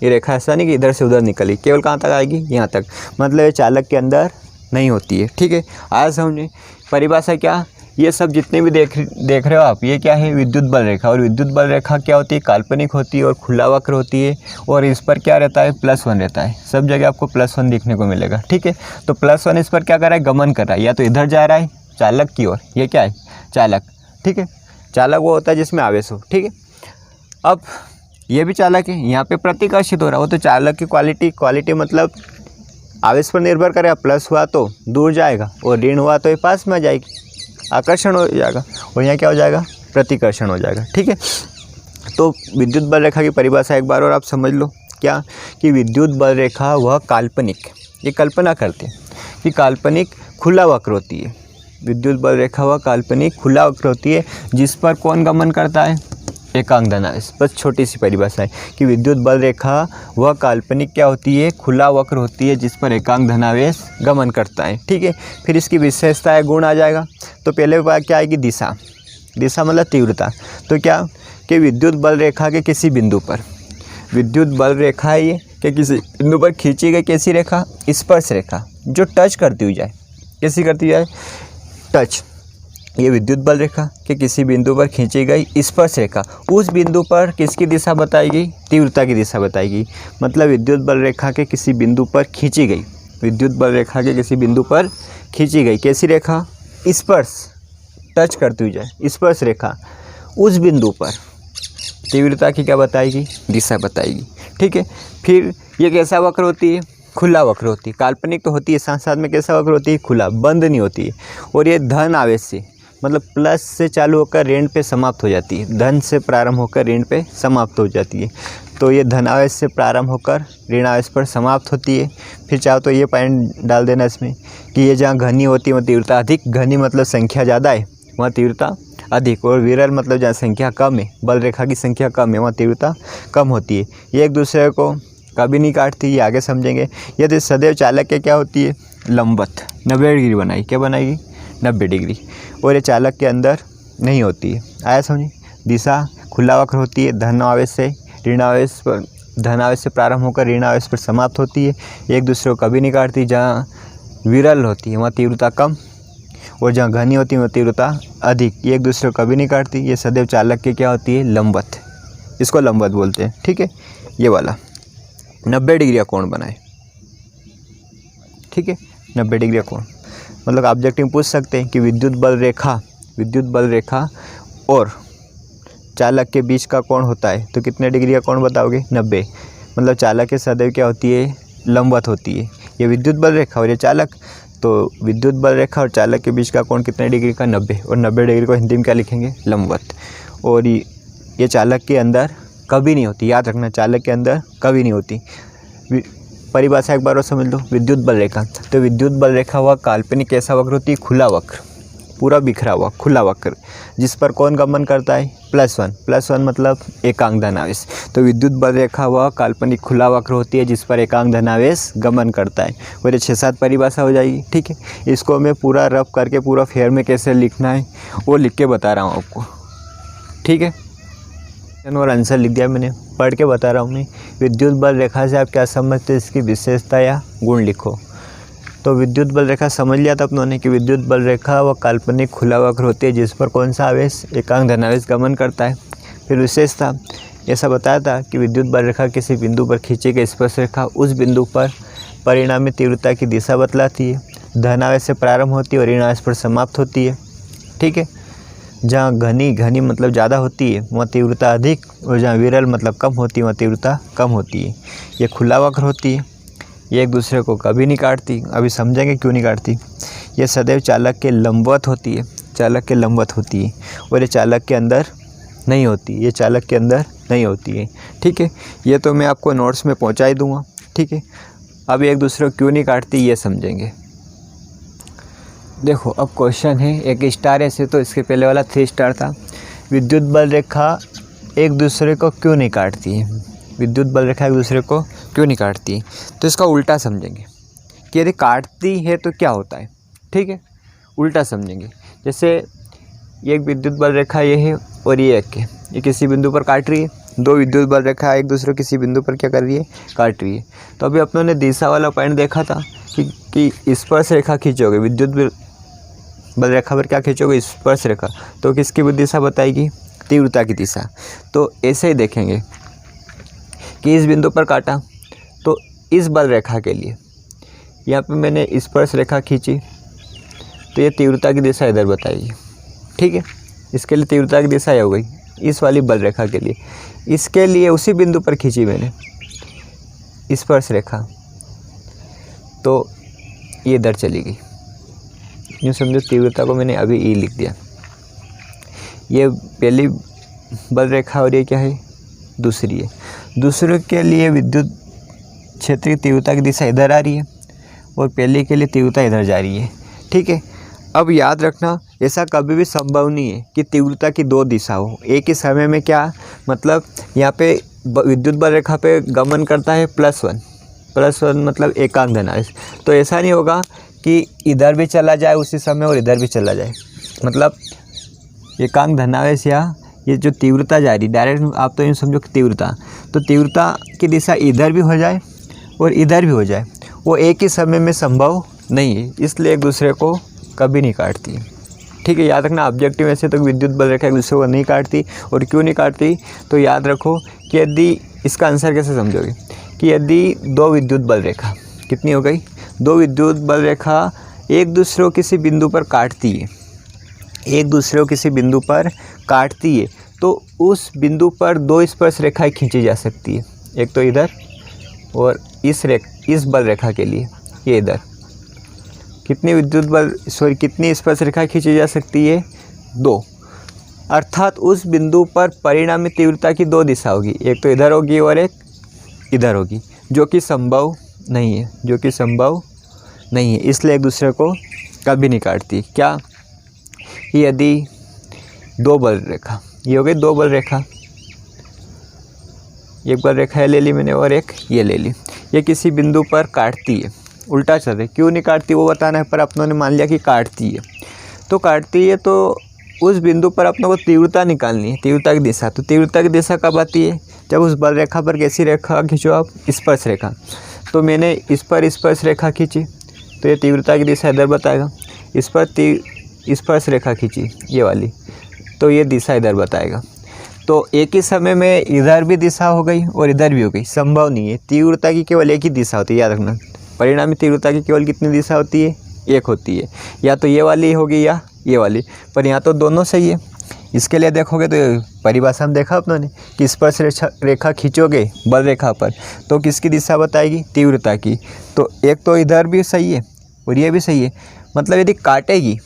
ये रेखा ऐसा नहीं कि इधर से उधर निकली, केवल कहाँ तक आएगी, यहाँ तक, मतलब ये चालक के अंदर नहीं होती है, ठीक है। आया समझे परिभाषा क्या, ये सब जितने भी देख रहे हो आप, ये क्या है, विद्युत बल रेखा। और विद्युत बल रेखा क्या होती है, काल्पनिक होती है और खुला वक्र होती है, और इस पर क्या रहता है, +1 रहता है। सब जगह आपको +1 देखने को मिलेगा, ठीक है। तो +1 इस पर क्या कर रहा है, गमन कर रहा है, या तो इधर जा रहा है चालक की ओर, ये क्या है, चालक, ठीक है। चालक वो होता है जिसमें आवेश हो, ठीक है। अब ये भी चालक है, यहाँ पे प्रतिकर्षित हो रहा है, वो तो चालक की क्वालिटी मतलब आवेश पर निर्भर करे, प्लस हुआ तो दूर जाएगा, और ऋण हुआ तो ये पास में आ जाएगी, आकर्षण हो जाएगा, और यहाँ क्या हो जाएगा, प्रतिकर्षण हो जाएगा, ठीक है। तो विद्युत बल रेखा की परिभाषा एक बार और आप समझ लो, क्या कि विद्युत बल रेखा वह काल्पनिक, ये कल्पना करते हैं कि काल्पनिक खुला वक्र होती है। विद्युत बल रेखा वह काल्पनिक खुला वक्र होती है जिस पर कौन गमन करता है, एकांक धनावेश। बस छोटी सी परिभाषा है कि विद्युत बल रेखा वह काल्पनिक क्या होती है, खुला वक्र होती है जिस पर एकांक धनावेश गमन करता है, ठीक है। फिर इसकी विशेषता है गुण आ जाएगा। तो पहले बात क्या आएगी, दिशा, दिशा मतलब तीव्रता। तो क्या कि विद्युत बल रेखा के किसी बिंदु पर, विद्युत बल रेखा है ये कि किसी बिंदु पर खींची गई कैसी रेखा, स्पर्श रेखा, जो टच करती हुई जाए, कैसी करती जाए, टच। ये विद्युत बल रेखा के किसी बिंदु पर खींची गई स्पर्श रेखा, उस बिंदु पर किसकी दिशा बताएगी, तीव्रता की दिशा बताएगी। मतलब विद्युत बल रेखा के किसी बिंदु पर खींची गई, विद्युत बल रेखा के किसी बिंदु पर खींची गई कैसी रेखा, स्पर्श, टच करती हुई जाए स्पर्श रेखा, उस बिंदु पर तीव्रता की क्या बताएगी, दिशा बताएगी, ठीक है। फिर ये कैसा वक्र होती है, खुला वक्र होती है। काल्पनिक तो होती है, साथ साथ में कैसा वक्र होती है, खुला, बंद नहीं होती है। और ये धन आवेश से मतलब प्लस से चालू होकर ऋण पे समाप्त हो जाती है, धन से प्रारंभ होकर ऋण पे समाप्त हो जाती है। तो ये धन आवेश से प्रारंभ होकर ऋण आवेश पर समाप्त होती है। फिर चाहो तो ये पॉइंट डाल देना इसमें कि ये जहाँ घनी होती है वहाँ तीव्रता अधिक, घनी मतलब संख्या ज़्यादा है वहाँ तीव्रता अधिक, और विरल मतलब जहाँ संख्या कम है, बल रेखा की संख्या कम है वहाँ तीव्रता कम होती है। ये एक दूसरे को कभी नहीं काटती, ये आगे समझेंगे। यदि सदैव चालक के क्या होती है, लंबवत 90 डिग्री बनाई, क्या बनाएगी, 90 डिग्री, और ये चालक के अंदर नहीं होती है। आया समझे, दिशा खुला वक्र होती है, धन आवेश से ऋण आवेश पर, धन आवेश से प्रारंभ होकर ऋण आवेश पर समाप्त होती है। एक दूसरे को कभी नहीं काटती, जहाँ विरल होती है वहाँ तीव्रता कम, और जहाँ घनी होती है वहाँ तीव्रता अधिक, ये एक दूसरे को कभी नहीं काटती। ये सदैव चालक के क्या होती है, लंबवत, इसको लंबवत बोलते हैं, ठीक है। ये वाला 90 डिग्री का कोण बनाए, ठीक है, 90 डिग्री का कोण। मतलब ऑब्जेक्टिव पूछ सकते हैं कि विद्युत बल रेखा और चालक के बीच का कोण होता है तो कितने डिग्री का कोण बताओगे, 90। मतलब चालक के सदैव क्या होती है, लंबवत होती है। ये विद्युत बल रेखा और ये चालक, तो विद्युत बल रेखा और चालक के बीच का कोण कितने डिग्री का, 90। और 90 डिग्री को हिंदी में क्या लिखेंगे, लंबवत। और ये चालक के अंदर कभी नहीं होती, याद रखना, चालक के अंदर कभी नहीं होती। परिभाषा एक बार और समझ लो, विद्युत बल रेखा। तो विद्युत बल रेखा वह काल्पनिक कैसा वक्र होती है, खुला वक्र, पूरा बिखरा हुआ खुला वक्र, जिस पर कौन गमन करता है, +1 मतलब एकांक धनावेश। तो विद्युत बल रेखा वह काल्पनिक खुला वक्र होती है जिस पर एकांक धनावेश गमन करता है। और ये 6-7 परिभाषा हो जाएगी, ठीक है। इसको मैं पूरा रफ करके पूरा फेयर में कैसे लिखना है वो लिख के बता रहा हूँ आपको, ठीक है। और आंसर लिख दिया मैंने, पढ़ के बता रहा हूँ मैं। विद्युत बल रेखा से आप क्या समझते हैं, इसकी विशेषता या गुण लिखो। तो विद्युत बल रेखा समझ लिया था अपनों ने कि विद्युत बल रेखा व काल्पनिक खुला वक्र होती है जिस पर कौन सा आवेश, एकांक धनावेश गमन करता है। फिर विशेषता ऐसा बताया था कि विद्युत बल रेखा किसी बिंदु पर खींची गई स्पर्श रेखा उस बिंदु पर परिणामी तीव्रता की दिशा बतलाती है। धनावेश से प्रारंभ होती है और ऋणावेश पर समाप्त होती है। ठीक है, जहाँ घनी मतलब ज़्यादा होती है वहाँ तीव्रता अधिक, और जहाँ विरल मतलब कम होती है वहाँ तीव्रता कम होती है। ये खुला वक्र होती है, ये एक दूसरे को कभी नहीं काटती। अभी समझेंगे क्यों नहीं काटती। ये सदैव चालक के लंबवत होती है, चालक के लंबवत होती है, और ये चालक के अंदर नहीं होती, ये चालक के अंदर नहीं होती है। ठीक है, ये तो मैं आपको नोट्स में पहुँचा ही दूँगा। ठीक है, अब एक दूसरे को क्यों नहीं काटती ये समझेंगे। देखो अब क्वेश्चन है, एक स्टार ऐसे तो इसके पहले वाला 3 स्टार था। विद्युत बल रेखा एक दूसरे को क्यों नहीं काटती है, विद्युत बल रेखा एक दूसरे को क्यों नहीं काटती है। तो इसका उल्टा समझेंगे कि यदि काटती है तो क्या होता है। ठीक है, उल्टा समझेंगे। जैसे एक विद्युत बल रेखा ये है और ये एक है, ये किसी बिंदु पर काट रही है। 2 विद्युत बल रेखा एक दूसरे किसी बिंदु पर क्या कर रही है, काट रही है। तो अभी अपनों ने दिशा वाला पॉइंट देखा था कि स्पर्श रेखा खींचोगे, विद्युत बल रेखा पर क्या खींचोगे, स्पर्श रेखा, तो किसकी दिशा बताएगी, तीव्रता की दिशा। तो ऐसे ही देखेंगे कि इस बिंदु पर काटा तो इस बल रेखा के लिए यहाँ पे मैंने स्पर्श रेखा खींची तो ये तीव्रता की दिशा इधर बताएगी। ठीक है, इसके लिए तीव्रता की दिशा ये हो गई इस वाली बल रेखा के लिए। इसके लिए उसी बिंदु पर खींची मैंने स्पर्श रेखा तो ये इधर चली गई। यूँ समझो तीव्रता को मैंने अभी ई लिख दिया। ये पहली बल रेखा और ये क्या है, दूसरी है। दूसरे के लिए विद्युत क्षेत्र की तीव्रता की दिशा इधर आ रही है और पहले के लिए तीव्रता इधर जा रही है। ठीक है, अब याद रखना ऐसा कभी भी संभव नहीं है कि तीव्रता की 2 दिशा हो एक ही समय में। क्या मतलब, यहाँ पे विद्युत बल रेखा पे गमन करता है +1 मतलब एकांक धनावेश। तो ऐसा नहीं होगा कि इधर भी चला जाए उसी समय और इधर भी चला जाए। मतलब एकांक धनावेश या ये जो तीव्रता जा रही डायरेक्ट, आप तो यूँ समझो कि तीव्रता, तो तीव्रता की दिशा इधर भी हो जाए और इधर भी हो जाए, वो एक ही समय में संभव नहीं है। इसलिए एक दूसरे को कभी नहीं काटती। ठीक है, याद रखना ऑब्जेक्टिव ऐसे तो विद्युत बल रेखा एक दूसरे को नहीं काटती। और क्यों नहीं काटती, तो याद रखो कि यदि इसका आंसर कैसे समझोगे कि यदि 2 विद्युत बल रेखा कितनी हो गई, 2 विद्युत बल रेखा एक दूसरे को किसी बिंदु पर काटती है, एक दूसरे को किसी बिंदु पर काटती है, तो उस बिंदु पर 2 स्पर्श रेखाएं खींची जा सकती है। एक तो इधर और इस बल रेखा के लिए ये इधर कितनी स्पर्श रेखाएं खींची जा सकती है, 2। अर्थात उस बिंदु पर परिणामी तीव्रता की 2 दिशा होगी, एक तो इधर होगी और एक इधर होगी, जो कि संभव नहीं है। इसलिए एक दूसरे को कभी नहीं काटती। क्या, यदि 2 बल रेखा, ये हो गई 2 बल रेखा, एक बल रेखा ले ली मैंने और एक ये ले ली, ये किसी बिंदु पर काटती है। उल्टा चल रही, क्यों नहीं काटती वो बताना है, पर अपनों ने मान लिया कि काटती है। तो काटती है तो उस बिंदु पर अपनों को तीव्रता निकालनी है, तीव्रता की दिशा। तो तीव्रता की दिशा कब आती है, जब उस बल रेखा पर कैसी रेखा खींचो आप, स्पर्श रेखा। तो मैंने इस पर स्पर्श रेखा खींची तो ये तीव्रता की दिशा इधर बताएगा। इस पर स्पर्श रेखा खींची ये वाली तो ये दिशा इधर बताएगा। तो एक ही समय में इधर भी दिशा हो गई और इधर भी हो गई, संभव नहीं है। तीव्रता की केवल एक ही दिशा होती है, याद रखना। परिणामी तीव्रता की केवल कितनी दिशा होती है, एक होती है। या तो ये वाली होगी या ये वाली, पर यहाँ तो दोनों सही है। इसके लिए देखोगे तो परिभाषा में देखा अपनों ने कि स्पर्श रेखा खींचोगे बल रेखा पर तो किसकी दिशा बताएगी, तीव्रता की। तो एक तो इधर भी सही है और ये भी सही है। मतलब यदि काटेगी,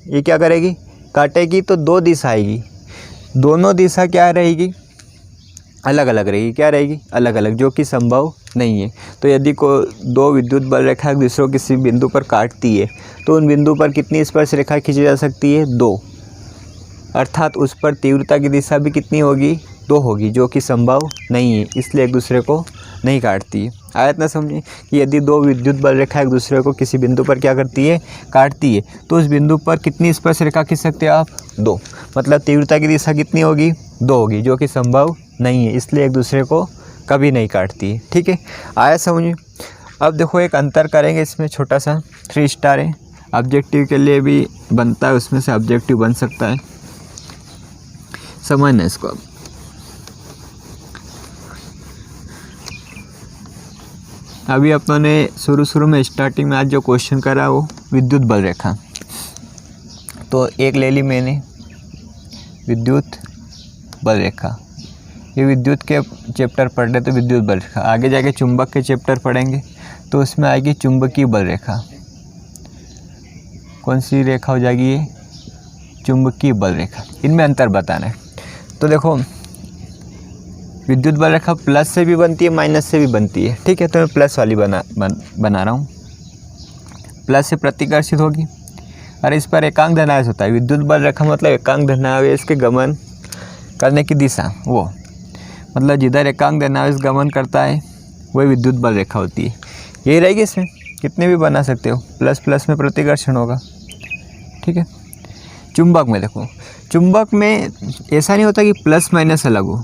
ये क्या करेगी, काटेगी तो 2 दिशा आएगी, दोनों दिशा क्या रहेगी, अलग अलग रहेगी। क्या रहेगी, अलग अलग, जो कि संभव नहीं है। तो यदि को 2 विद्युत बल रेखा एक दूसरे को किसी बिंदु पर काटती है तो उन बिंदु पर कितनी स्पर्श रेखा खींची जा सकती है, 2। अर्थात उस पर तीव्रता की दिशा भी कितनी होगी, 2 होगी, जो कि संभव नहीं है। इसलिए एक दूसरे को नहीं काटती है। आयत ना समझिए कि यदि 2 विद्युत बल रेखा एक दूसरे को किसी बिंदु पर क्या करती है, काटती है, तो उस बिंदु पर कितनी स्पर्श रेखा खींच सकते हैं आप, 2। मतलब तीव्रता की दिशा कितनी होगी, 2 होगी, जो कि संभव नहीं है, इसलिए एक दूसरे को कभी नहीं काटती है। ठीक है, आया समझ। अब देखो एक अंतर करेंगे इसमें छोटा सा, 3 स्टार है, ऑब्जेक्टिव के लिए भी बनता है, उसमें से ऑब्जेक्टिव बन सकता है, समझना इसको। अभी अपनों ने शुरू में स्टार्टिंग में आज जो क्वेश्चन करा वो विद्युत बल रेखा, तो एक ले ली मैंने विद्युत बल रेखा। ये विद्युत के चैप्टर पढ़ रहे तो विद्युत बल रेखा, आगे जाके चुंबक के चैप्टर पढ़ेंगे तो उसमें आएगी चुंबकीय बल रेखा। कौन सी रेखा हो जाएगी ये, चुंबकीय बल रेखा। इनमें अंतर बताना है। तो देखो विद्युत बल रेखा प्लस से भी बनती है, माइनस से भी बनती है। ठीक है, तो मैं प्लस वाली बना रहा हूँ। प्लस से प्रतिकर्षित होगी, और इस पर एकांक धनावेश होता है। विद्युत बल रेखा मतलब एकांक धनावेश के गमन करने की दिशा, वो मतलब जिधर एकांक धनावेश गमन करता है वही विद्युत बल रेखा होती है। यही रहेगी, इसमें कितने भी बना सकते हो, प्लस प्लस में प्रतिकर्षण होगा। ठीक है, चुंबक में देखो, चुंबक में ऐसा नहीं होता कि प्लस माइनस अलग हो।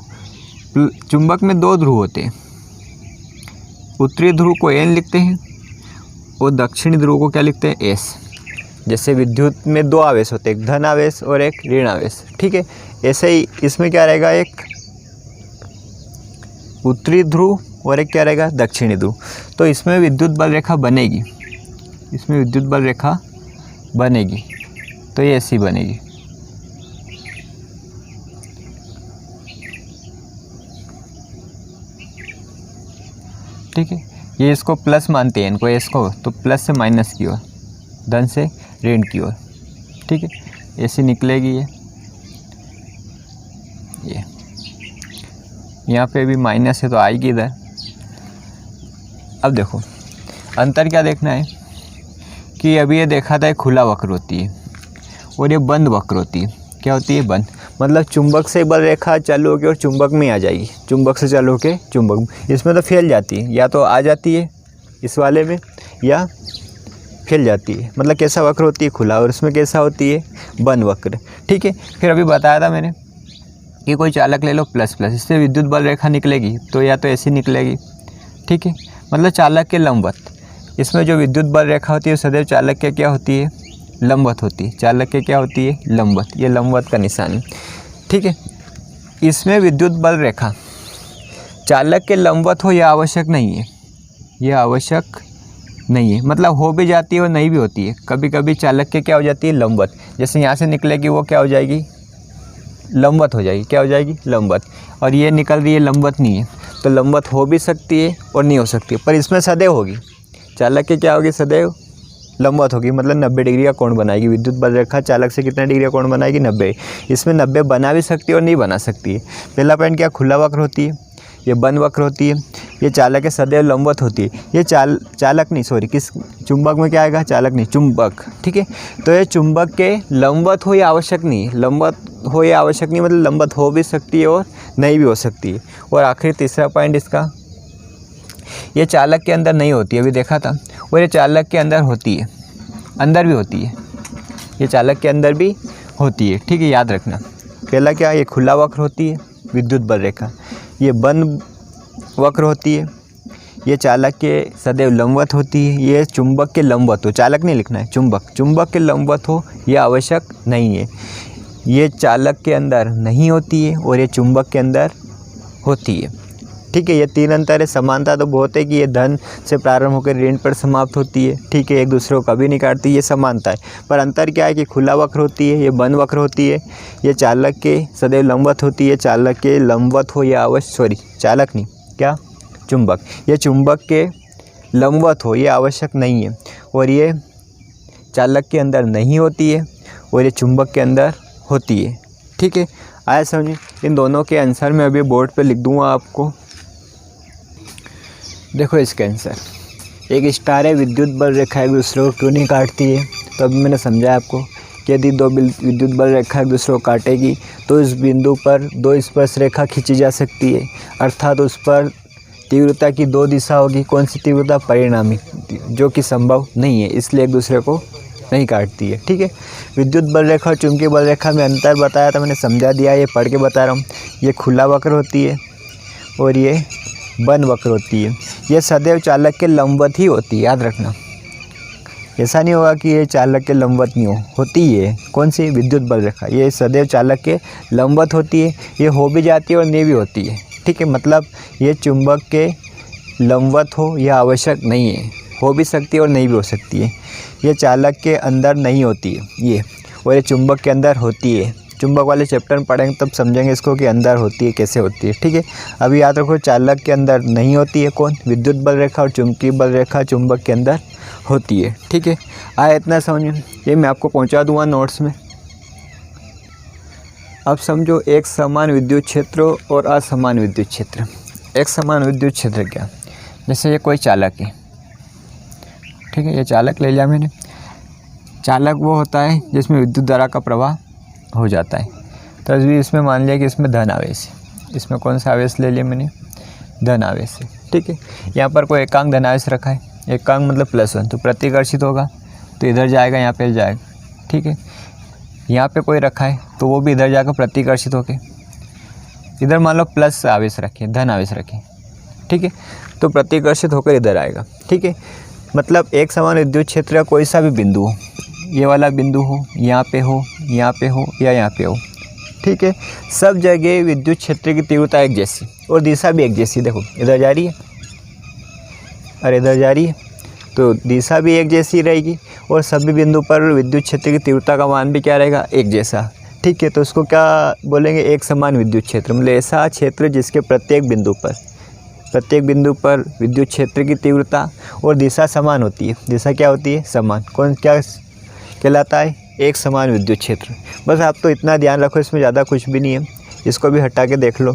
चुंबक में 2 ध्रुव होते हैं, उत्तरी ध्रुव को N लिखते हैं और दक्षिणी ध्रुव को क्या लिखते हैं, S। जैसे विद्युत में 2 आवेश होते हैं, एक धन आवेश और एक ऋण आवेश। ठीक है, ऐसे ही इसमें क्या रहेगा, एक उत्तरी ध्रुव और एक क्या रहेगा, दक्षिणी ध्रुव। तो इसमें विद्युत बल रेखा बनेगी, इसमें विद्युत बल रेखा बनेगी, तो ये ऐसी बनेगी। ठीक है, ये इसको प्लस मानते हैं इनको, इसको तो प्लस से माइनस की ओर, धन से ऋण की ओर। ठीक है, ऐसी निकलेगी ये यहाँ पे भी माइनस है तो आएगी इधर। अब देखो अंतर क्या देखना है कि अभी ये देखा था खुला वक्र होती है और ये बंद वक्र होती है। क्या होती है, बंद। मतलब चुंबक से बल रेखा चालू होकर और चुंबक में आ जाएगी, चुंबक से चालू होकर चुंबक में। इसमें तो फैल जाती है, या तो आ जाती है इस वाले में या फैल जाती है। मतलब कैसा वक्र होती है, खुला, और इसमें कैसा होती है, बंद वक्र। ठीक है, फिर अभी बताया था मैंने कि कोई चालक ले लो प्लस प्लस, इससे विद्युत बल रेखा निकलेगी तो या तो ऐसी निकलेगी। ठीक है, मतलब चालक के लंबवत। इसमें जो विद्युत बल रेखा होती है सदैव चालक के क्या होती है, लंबवत होती है। चालक के क्या होती है, लंबवत। ये लंबवत का निशान है। ठीक है, इसमें विद्युत बल रेखा चालक के लंबवत हो यह आवश्यक नहीं है, यह आवश्यक नहीं है। मतलब हो भी जाती है और नहीं भी होती है। कभी कभी चालक के क्या हो जाती है, लंबवत। जैसे यहाँ से निकलेगी वो क्या हो जाएगी, लंबवत हो जाएगी। क्या हो जाएगी, लंबवत। और ये निकल रही है, लंबवत नहीं है, तो लंबवत हो भी सकती है और नहीं हो सकती है, पर इसमें सदैव होगी। चालक के क्या होगी, सदैव लंबवत होगी, मतलब 90 डिग्री का कोण बनाएगी। विद्युत बल रेखा चालक से कितना डिग्री का कोण बनाएगी, 90। इसमें 90 बना भी सकती है और नहीं बना सकती है। पहला पॉइंट क्या, खुला वक्र होती है, ये बंद वक्र होती है। ये चालक के सदैव लंबवत होती है। ये चालक नहीं, सॉरी, किस चुंबक में क्या आएगा, चालक नहीं, चुंबक। ठीक है, तो ये चुंबक के लंबवत हो ये आवश्यक नहीं है, लंबवत हो ये आवश्यक नहीं, मतलब लंबवत हो भी सकती है और नहीं भी हो सकती है। और आखिरी तीसरा पॉइंट इसका, ये चालक के अंदर नहीं होती है, अभी देखा था, और ये चालक के अंदर होती है, अंदर भी होती है, ये चालक के अंदर भी होती है। ठीक है, याद रखना। पहला क्या, ये खुला वक्र होती है विद्युत बल रेखा, ये बंद वक्र होती है, ये चालक के सदैव लंबवत होती है, ये चुंबक के लंबवत हो, चालक नहीं लिखना है, चुंबक, चुंबक के लंबवत हो यह आवश्यक नहीं है। ये चालक के अंदर नहीं होती है और ये चुंबक के अंदर होती है। ठीक है, ये 3 अंतर है। समानता तो बहुत है कि ये धन से प्रारंभ होकर ऋण पर समाप्त होती है। ठीक है, एक दूसरे को कभी नहीं काटती, ये समानता है। पर अंतर क्या है कि खुला वक्र होती है, ये बंद वक्र होती है। ये चालक के सदैव लंबवत होती है, चालक के लंबवत हो या चालक नहीं, क्या, चुंबक। ये चुंबक के लंबवत हो ये आवश्यक नहीं है, और ये चालक के अंदर नहीं होती है और ये चुंबक के अंदर होती है। ठीक है, आया समझिए। इन दोनों के आंसर मैं अभी बोर्ड पे लिख दूंगा आपको। देखो इसका आंसर, एक स्टार है, विद्युत बल रेखा एक दूसरे को क्यों नहीं काटती है। तो अभी मैंने समझाया आपको कि यदि 2 विद्युत बल रेखा एक दूसरे को काटेगी तो इस बिंदु पर 2 स्पर्श रेखा खींची जा सकती है, अर्थात उस पर तीव्रता की 2 दिशा होगी। कौन सी तीव्रता, परिणामी, जो कि संभव नहीं है, इसलिए एक दूसरे को नहीं काटती है। ठीक है, विद्युत बल रेखा और चुंबकीय बल रेखा में अंतर बताया था, मैंने समझा दिया, ये पढ़ के बता रहा हूँ। ये खुला वक्र होती है और ये बंद वक्र होती है। ये सदैव चालक के लंबवत ही होती है, याद रखना। ऐसा नहीं होगा कि ये चालक के लंबवत नहीं होती है। कौन सी? विद्युत बल रेखा। ये सदैव चालक के लंबवत होती है। ये हो भी जाती है और नहीं भी होती है। ठीक है, मतलब ये चुंबक के लंबवत हो यह आवश्यक नहीं है, हो भी सकती है और नहीं भी हो सकती है। ये चालक के अंदर नहीं होती है ये, और ये चुंबक के अंदर होती है। चुंबक वाले चैप्टर में पढ़ेंगे तब समझेंगे इसको कि अंदर होती है, कैसे होती है। ठीक है, अभी याद रखो चालक के अंदर नहीं होती है। कौन? विद्युत बल रेखा और चुंबकीय बल रेखा चुंबक के अंदर होती है। ठीक है, आया इतना समझ में? ये मैं आपको पहुंचा दूंगा नोट्स में। अब समझो एक समान विद्युत क्षेत्र और असमान विद्युत क्षेत्र। एक समान विद्युत क्षेत्र क्या? जैसे ये कोई चालक है, ठीक है, ये चालक ले लिया मैंने। चालक वो होता है जिसमें विद्युत धारा का प्रवाह हो जाता है। तो अभी इसमें मान लिया कि इसमें धन आवेश है। इसमें कौन सा आवेश ले लिया मैंने? धन आवेश है। ठीक है, यहाँ पर कोई एकांक धन आवेश रखा है। एकांक मतलब +1, तो प्रतिकर्षित होगा तो इधर जाएगा, यहाँ पे जाएगा। ठीक है, यहाँ पे कोई रखा है तो वो भी इधर जाकर प्रतिकर्षित होके इधर मान लो प्लस आवेश रखें, धन आवेश रखें। ठीक है, तो प्रतिकर्षित होकर इधर आएगा। ठीक है, मतलब एक समान विद्युत क्षेत्र का कोई सा भी बिंदु हो, ये वाला बिंदु हो, यहाँ पे हो, यहाँ पे हो या यहाँ पे हो। ठीक है, सब जगह विद्युत क्षेत्र की तीव्रता एक जैसी और दिशा भी एक जैसी। देखो इधर जा रही है और इधर जा रही है, तो दिशा भी एक जैसी रहेगी और सभी बिंदु पर विद्युत क्षेत्र की तीव्रता का मान भी क्या रहेगा? एक जैसा। ठीक है, तो उसको क्या बोलेंगे? एक समान विद्युत क्षेत्र। मतलब ऐसा क्षेत्र जिसके प्रत्येक बिंदु पर विद्युत क्षेत्र की तीव्रता और दिशा समान होती है। दिशा क्या होती है? समान। कौन क्या कहलाता है? एक समान विद्युत क्षेत्र। बस आप तो इतना ध्यान रखो, इसमें ज़्यादा कुछ भी नहीं है। इसको भी हटा के देख लो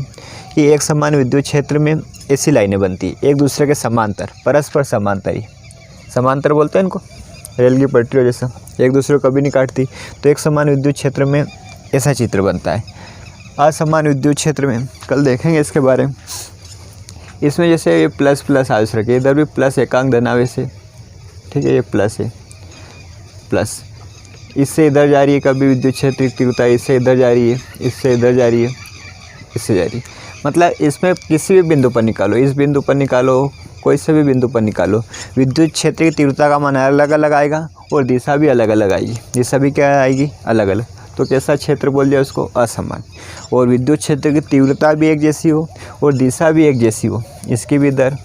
कि एक समान विद्युत क्षेत्र में ऐसी लाइनें बनती है एक दूसरे के समांतर, परस्पर समांतर ही समांतर बोलते हैं इनको, रेल की पटरियों जैसा, एक दूसरे को कभी नहीं काटती। तो एक समान विद्युत क्षेत्र में ऐसा चित्र बनता है। असमान विद्युत क्षेत्र में कल देखेंगे इसके बारे में। इसमें जैसे ये प्लस आवेश रखे, इधर भी प्लस एकांक धन आवेश है। ठीक है, ये प्लस है, प्लस इससे इधर जा रही है कभी विद्युत क्षेत्र की तीव्रता, इससे इधर जा रही है, इससे इधर जा रही है, इससे जा रही है। मतलब इसमें किसी भी बिंदु पर निकालो, इस बिंदु पर निकालो, कोई से भी बिंदु पर निकालो, विद्युत क्षेत्र की तीव्रता का मान अलग अलग आएगा और दिशा भी अलग अलग आएगी। दिशा भी क्या आएगी? अलग अलग। तो कैसा क्षेत्र बोल दिया उसको? असमान। और विद्युत क्षेत्र की तीव्रता भी एक जैसी हो और दिशा भी एक जैसी हो, इसकी भी दर,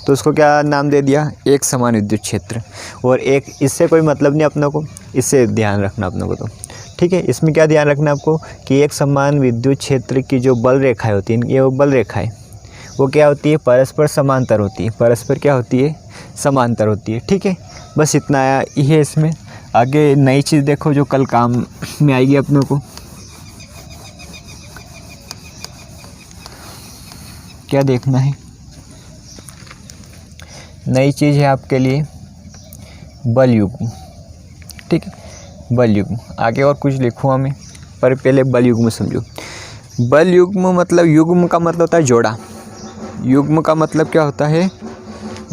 तो उसको क्या नाम दे दिया? एक समान विद्युत क्षेत्र। और एक इससे कोई मतलब नहीं अपनों को, इससे ध्यान रखना अपनों को। तो ठीक है, इसमें क्या ध्यान रखना आपको कि एक समान विद्युत क्षेत्र की जो बल रेखाएं होती हैं, ये वो बल रेखाएं वो क्या होती है? परस्पर समांतर होती है। परस्पर क्या होती है? समांतर होती है। ठीक है, बस इतना आया ये इसमें। आगे नई चीज़ देखो जो कल काम में आएगी अपनों को। क्या देखना है? नई चीज़ है आपके लिए बल युग्म। ठीक है, बल युग्म। आगे और कुछ लिखूँगा मैं, पर पहले बल युग्म समझो। बल युग्म मतलब, युग्म का मतलब होता है जोड़ा। युग्म का मतलब क्या होता है?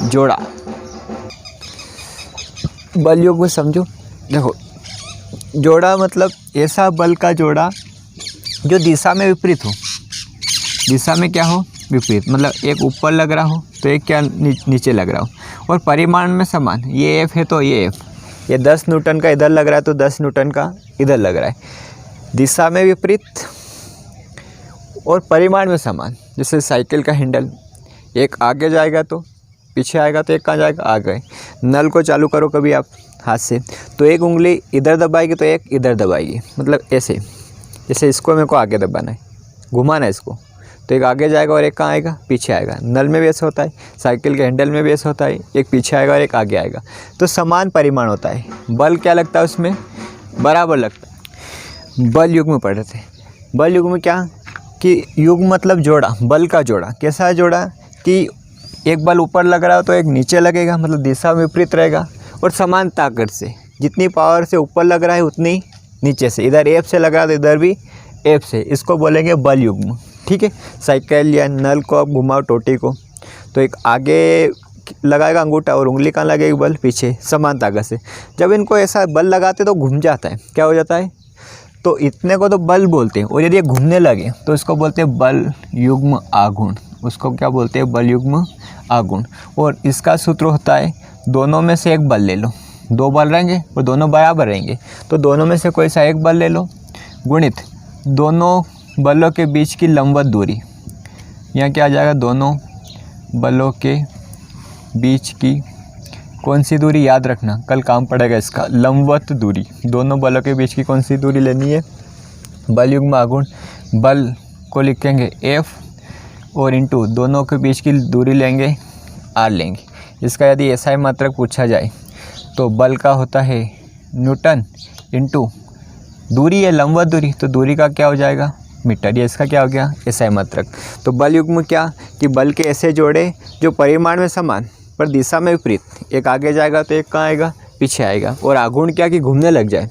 जोड़ा। बल युग्म समझो। देखो, जोड़ा मतलब ऐसा बल का जोड़ा जो दिशा में विपरीत हो। दिशा में क्या हो? विपरीत। मतलब एक ऊपर लग रहा हो तो एक क्या नीचे लग रहा हो, और परिमाण में समान। ये F है तो ये F, ये 10 न्यूटन का इधर लग रहा है तो 10 न्यूटन का इधर लग रहा है। दिशा में विपरीत और परिमाण में समान। जैसे साइकिल का हैंडल, एक आगे जाएगा तो पीछे आएगा, तो एक कहाँ जाएगा? आगे। नल को चालू करो कभी आप हाथ से, तो एक उंगली इधर दबाएगी तो एक इधर दबाएगी। मतलब ऐसे, जैसे इसको मेरे को आगे दबाना है, घुमाना है इसको, तो एक आगे जाएगा और एक कहाँ आएगा? पीछे आएगा। नल में भी ऐसा होता है, साइकिल के हैंडल में भी ऐसा होता है, एक पीछे आएगा और एक आगे आएगा। तो समान परिमाण होता है। बल क्या लगता है उसमें? बराबर लगता है। बल युग्म पढ़ रहे थे। बल युग्म क्या कि युग्म मतलब जोड़ा, बल का जोड़ा। कैसा है जोड़ा कि एक बल ऊपर लग रहा हो तो एक नीचे लगेगा, मतलब दिशा विपरीत रहेगा, और समान ताकत से। जितनी पावर से ऊपर लग रहा है उतनी नीचे से। इधर F से लग रहा है तो इधर भी F से। इसको बोलेंगे बल युग्म। ठीक है, साइकिल या नल को आप घुमाओ, टोटी को, तो एक आगे लगाएगा अंगूठा और उंगली कहाँ लगेगी, बल पीछे, समान ताकत से। जब इनको ऐसा बल लगाते तो घूम जाता है, क्या हो जाता है, तो इतने को तो बल बोलते हैं। और यदि ये घूमने लगे तो इसको बोलते हैं बल युग्म आघूर्ण। उसको क्या बोलते हैं, बल युग्म आघूर्ण। और इसका सूत्र होता है दोनों में से एक बल ले लो, दो बल रहेंगे और दोनों बराबर रहेंगे, तो दोनों में से कोई सा एक बल ले लो, गुणित दोनों बलों के बीच की लंबवत दूरी। यहाँ क्या आ जाएगा, दोनों बलों के बीच की कौन सी दूरी, याद रखना कल काम पड़ेगा इसका, लंबवत दूरी। दोनों बलों के बीच की कौन सी दूरी लेनी है, बल युग्म आघूर्ण। बल को लिखेंगे F और इंटू दोनों के बीच की दूरी लेंगे R लेंगे। इसका यदि SI मात्रक पूछा जाए तो बल का होता है न्यूटन, इंटू दूरी है लंबवत दूरी, तो दूरी का क्या हो जाएगा, मीटर। ये इसका क्या हो गया, SI मात्रक। तो बल युग्म क्या, कि बल के ऐसे जोड़े जो परिमाण में समान पर दिशा में विपरीत, एक आगे जाएगा तो एक कहाँ आएगा, पीछे आएगा। और आघूर्ण क्या, कि घूमने लग जाए,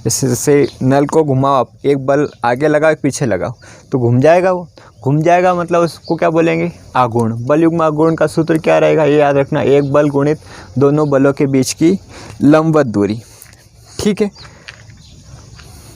जैसे नल को घुमाओ आप, एक बल आगे लगाओ एक पीछे लगाओ तो घूम जाएगा, वो घूम जाएगा मतलब उसको क्या बोलेंगे, आघूर्ण। बल युग्म आघूर्ण का सूत्र क्या रहेगा, ये याद रखना, एक बल गुणित दोनों बलों के बीच की लंबवत दूरी। ठीक है।